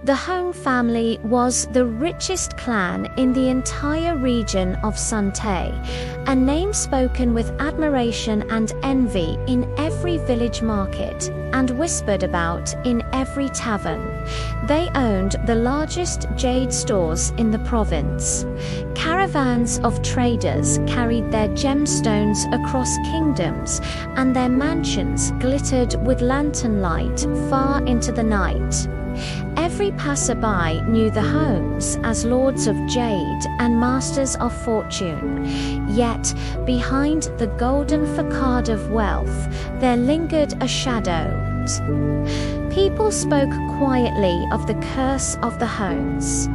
The Hoang family was the richest clan in the entire region of Suntae, a name spoken with admiration and envy in every village market and whispered about in every tavern. They owned the largest jade stores in the province. Caravans of traders carried their gemstones across kingdoms, and their mansions glittered with lantern light far into the night. Every passerby knew the Hoangs as lords of jade and masters of fortune. Yet, behind the golden facade of wealth, there lingered a shadow. People spoke quietly of the curse of the Hoangs.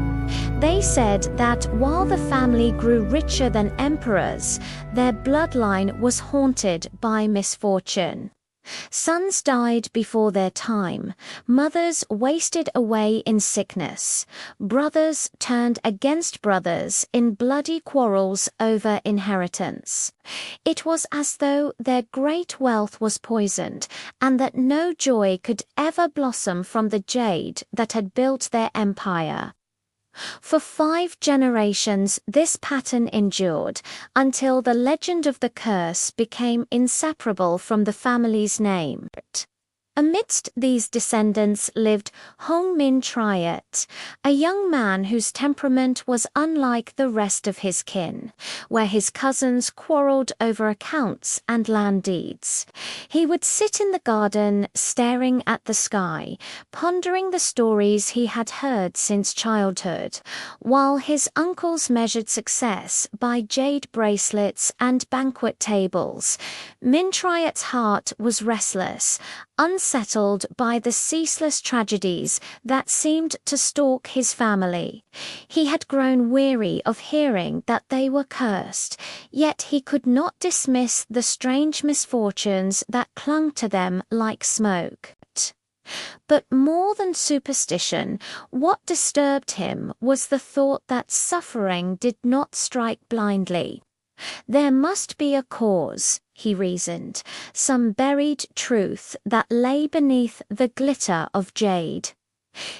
They said that while the family grew richer than emperors, their bloodline was haunted by misfortune. Sons died before their time, mothers wasted away in sickness, brothers turned against brothers in bloody quarrels over inheritance. It was as though their great wealth was poisoned, and that no joy could ever blossom from the jade that had built their empire. For 5 generations this pattern endured, until the legend of the curse became inseparable from the family's name. Amidst these descendants lived Minh Triet, a young man whose temperament was unlike the rest of his kin, where his cousins quarreled over accounts and land deeds. He would sit in the garden, staring at the sky, pondering the stories he had heard since childhood, while his uncles measured success by jade bracelets and banquet tables. Minh Triet's heart was restless, unsettled by the ceaseless tragedies that seemed to stalk his family. He had grown weary of hearing that they were cursed, yet he could not dismiss the strange misfortunes that clung to them like smoke. But more than superstition, what disturbed him was the thought that suffering did not strike blindly. There must be a cause, he reasoned, some buried truth that lay beneath the glitter of jade.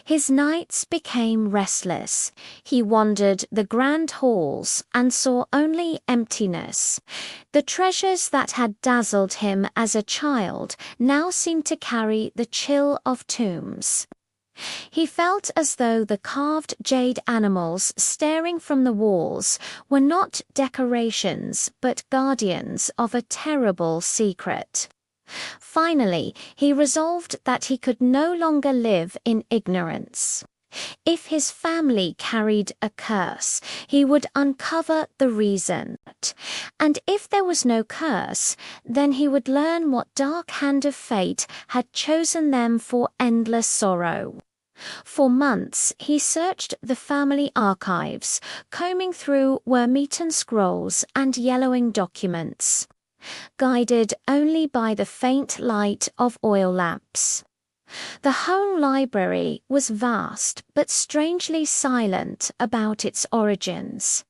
His nights became restless. He wandered the grand halls and saw only emptiness. The treasures that had dazzled him as a child now seemed to carry the chill of tombs. He felt as though the carved jade animals staring from the walls were not decorations but guardians of a terrible secret. Finally, he resolved that he could no longer live in ignorance. If his family carried a curse, he would uncover the reason. And if there was no curse, then he would learn what dark hand of fate had chosen them for endless sorrow. For months he searched the family archives, combing through worm-eaten scrolls and yellowing documents, guided only by the faint light of oil lamps. The home library was vast but strangely silent about its origins,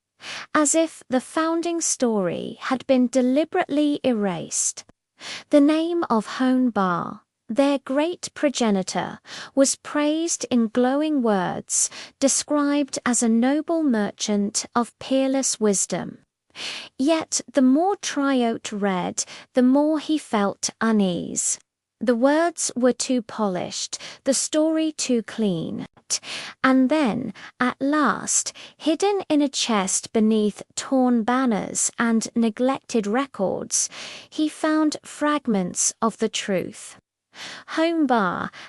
as if the founding story had been deliberately erased. The name of Hoang, their great progenitor, was praised in glowing words, described as a noble merchant of peerless wisdom. Yet the more Triet read, the more he felt unease. The words were too polished, the story too clean. And then, at last, hidden in a chest beneath torn banners and neglected records, he found fragments of the truth. Hoang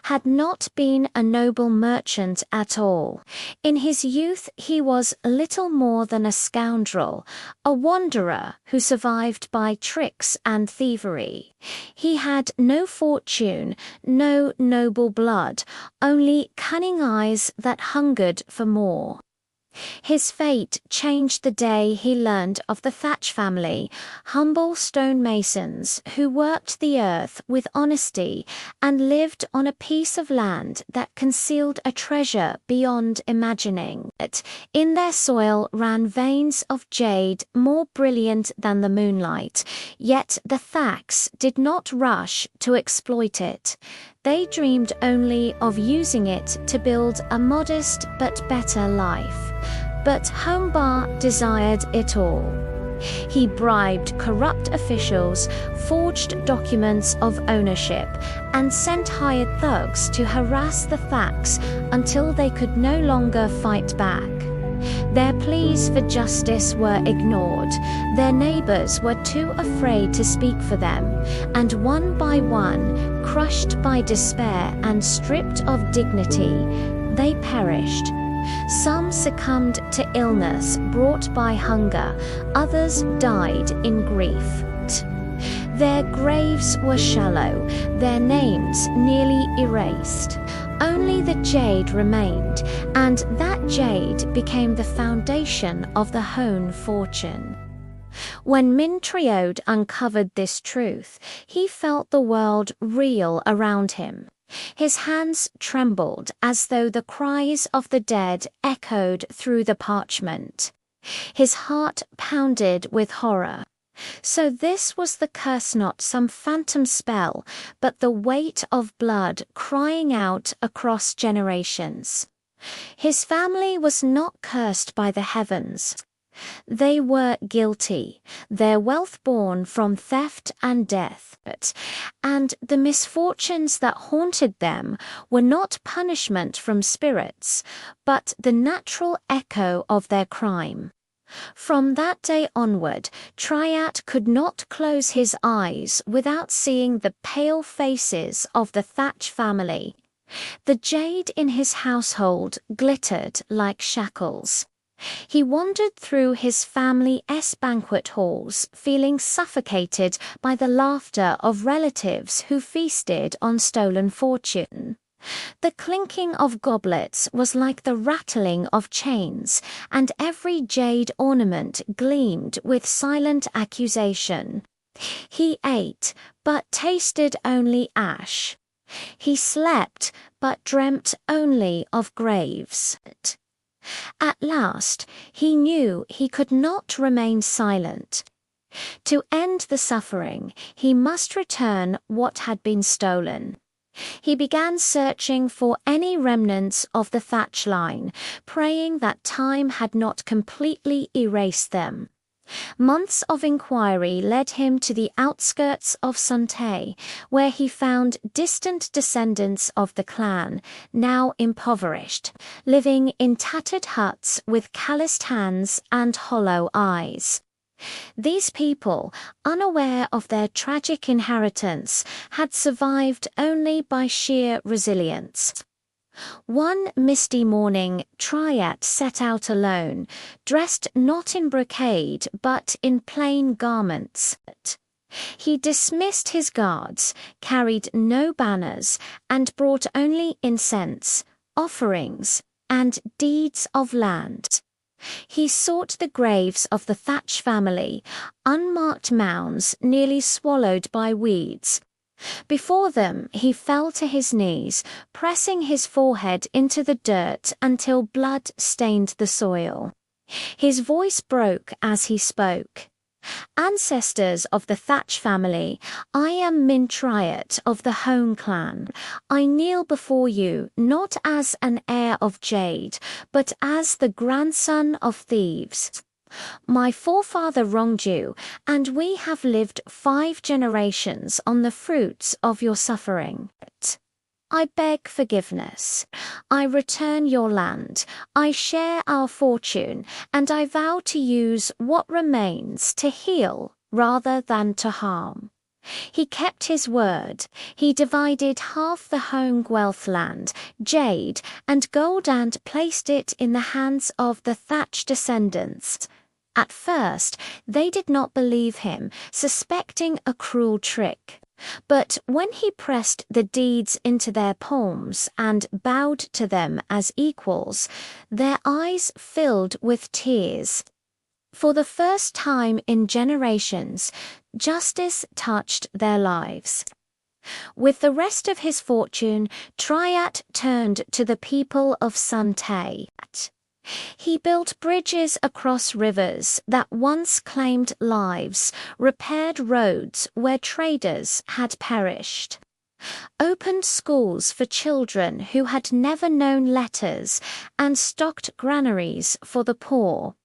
had not been a noble merchant at all. In his youth he was little more than a scoundrel, a wanderer who survived by tricks and thievery. He had no fortune, no noble blood, only cunning eyes that hungered for more. His fate changed the day he learned of the Thach family, humble stonemasons who worked the earth with honesty and lived on a piece of land that concealed a treasure beyond imagining. In their soil ran veins of jade more brilliant than the moonlight, yet the Thachs did not rush to exploit it. They dreamed only of using it to build a modest but better life. But Hoang desired it all. He bribed corrupt officials, forged documents of ownership, and sent hired thugs to harass the Thachs until they could no longer fight back. Their pleas for justice were ignored. Their neighbors were too afraid to speak for them, and one by one, crushed by despair and stripped of dignity, they perished. Some succumbed to illness brought by hunger, others died in grief. Their graves were shallow, their names nearly erased. Only the jade remained, and that jade became the foundation of the Hoang fortune. When Minh Triet uncovered this truth, he felt the world reel around him. His hands trembled as though the cries of the dead echoed through the parchment. His heart pounded with horror. So this was the curse, not some phantom spell, but the weight of blood crying out across generations. His family was not cursed by the heavens. They were guilty, their wealth born from theft and death, and the misfortunes that haunted them were not punishment from spirits, but the natural echo of their crime. From that day onward, Triet could not close his eyes without seeing the pale faces of the Thach family. The jade in his household glittered like shackles. He wandered through his family's banquet halls, feeling suffocated by the laughter of relatives who feasted on stolen fortune. The clinking of goblets was like the rattling of chains, and every jade ornament gleamed with silent accusation. He ate, but tasted only ash. He slept, but dreamt only of graves. At last, he knew he could not remain silent. To end the suffering, he must return what had been stolen. He began searching for any remnants of the Thach line, praying that time had not completely erased them. Months of inquiry led him to the outskirts of Sante, where he found distant descendants of the clan, now impoverished, living in tattered huts with calloused hands and hollow eyes. These people, unaware of their tragic inheritance, had survived only by sheer resilience. One misty morning, Triet set out alone, dressed not in brocade but in plain garments. He dismissed his guards, carried no banners, and brought only incense, offerings, and deeds of land. He sought the graves of the Thach family, unmarked mounds nearly swallowed by weeds. Before them he fell to his knees, pressing his forehead into the dirt until blood stained the soil. His voice broke as he spoke. Ancestors of the Thach family, I am Minh Triet of the Hoang clan. I kneel before you not as an heir of Jade, but as the grandson of thieves. My forefather wronged you, and we have lived 5 generations on the fruits of your suffering. I beg forgiveness. I return your land. I share our fortune, and I vow to use what remains to heal rather than to harm. He kept his word. He divided half the Hoang wealth land, Jade, and gold and placed it in the hands of the Thach descendants. At first, they did not believe him, suspecting a cruel trick. But when he pressed the deeds into their palms and bowed to them as equals, their eyes filled with tears. For the first time in generations, justice touched their lives. With the rest of his fortune, Triet turned to the people of Sante. He built bridges across rivers that once claimed lives, repaired roads where traders had perished. opened schools for children who had never known letters, and stocked granaries for the poor.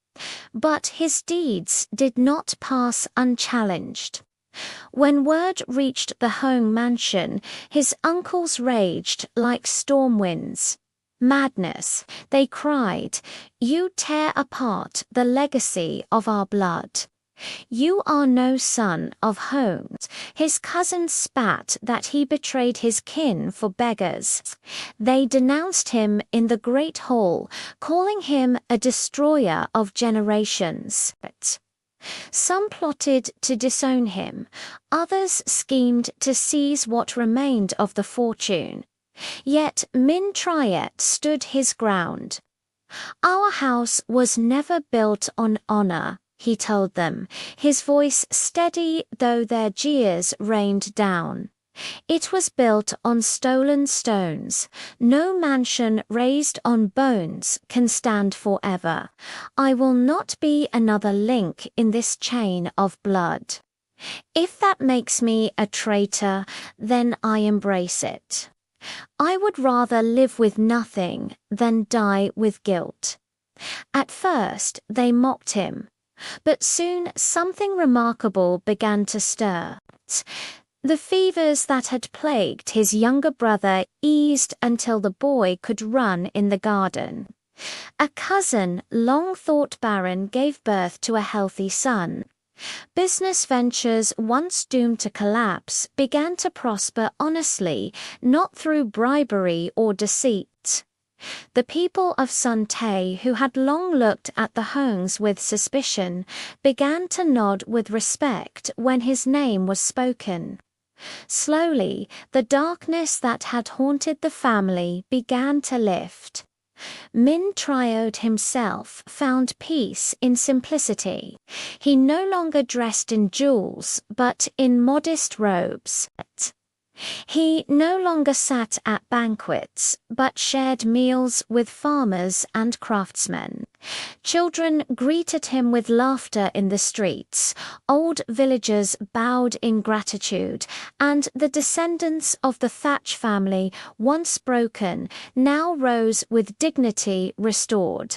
But his deeds did not pass unchallenged. When word reached the Hoang mansion, his uncles raged like storm winds. "Madness," they cried, "you tear apart the legacy of our blood. You are no son of Hoang." His cousins spat that he betrayed his kin for beggars. They denounced him in the great hall, calling him a destroyer of generations. Some plotted to disown him, others schemed to seize what remained of the fortune. Yet Minh Triet stood his ground. "Our house was never built on honor," he told them, his voice steady though their jeers rained down. "It was built on stolen stones. No mansion raised on bones can stand forever. I will not be another link in this chain of blood. If that makes me a traitor, then I embrace it. I would rather live with nothing than die with guilt." At first they mocked him, but soon something remarkable began to stir. The fevers that had plagued his younger brother eased until the boy could run in the garden. A cousin, long thought barren, gave birth to a healthy son. Business ventures once doomed to collapse began to prosper honestly, not through bribery or deceit. The people of Sante, who had long looked at the Hoangs with suspicion, began to nod with respect when his name was spoken. Slowly, the darkness that had haunted the family began to lift. Minh Triet himself found peace in simplicity. He no longer dressed in jewels, but in modest robes. He no longer sat at banquets, but shared meals with farmers and craftsmen. Children greeted him with laughter in the streets, old villagers bowed in gratitude, and the descendants of the Thach family, once broken, now rose with dignity restored.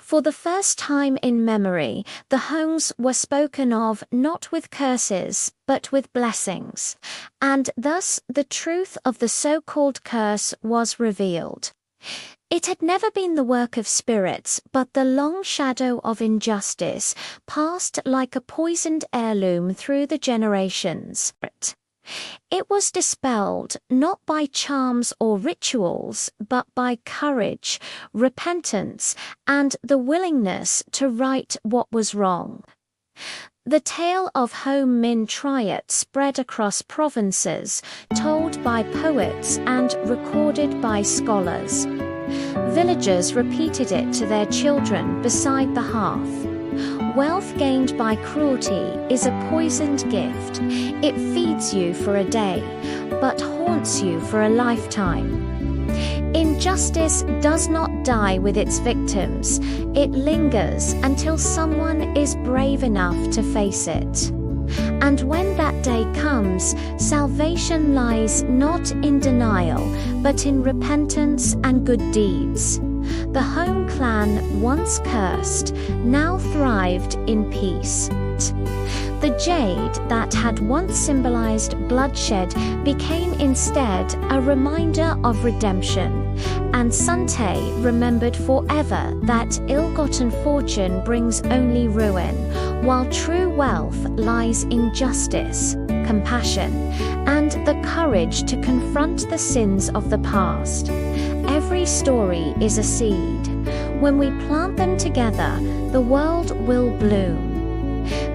For the first time in memory, the Hoangs were spoken of not with curses, but with blessings, and thus the truth of the so-called curse was revealed. It had never been the work of spirits, but the long shadow of injustice passed like a poisoned heirloom through the generations. It was dispelled not by charms or rituals, but by courage, repentance, and the willingness to right what was wrong. The tale of Hoang Minh Triet spread across provinces, told by poets and recorded by scholars. Villagers repeated it to their children beside the hearth. Wealth gained by cruelty is a poisoned gift. It feeds you for a day, but haunts you for a lifetime. Injustice does not die with its victims. It lingers until someone is brave enough to face it. And when that day comes, salvation lies not in denial, but in repentance and good deeds. The Hoang clan, once cursed, now thrived in peace. The jade that had once symbolized bloodshed became instead a reminder of redemption, and Sante remembered forever that ill-gotten fortune brings only ruin, while true wealth lies in justice, compassion, and the courage to confront the sins of the past. Every story is a seed. When we plant them together, the world will bloom.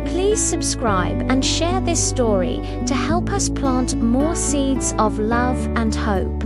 Please subscribe and share this story to help us plant more seeds of love and hope.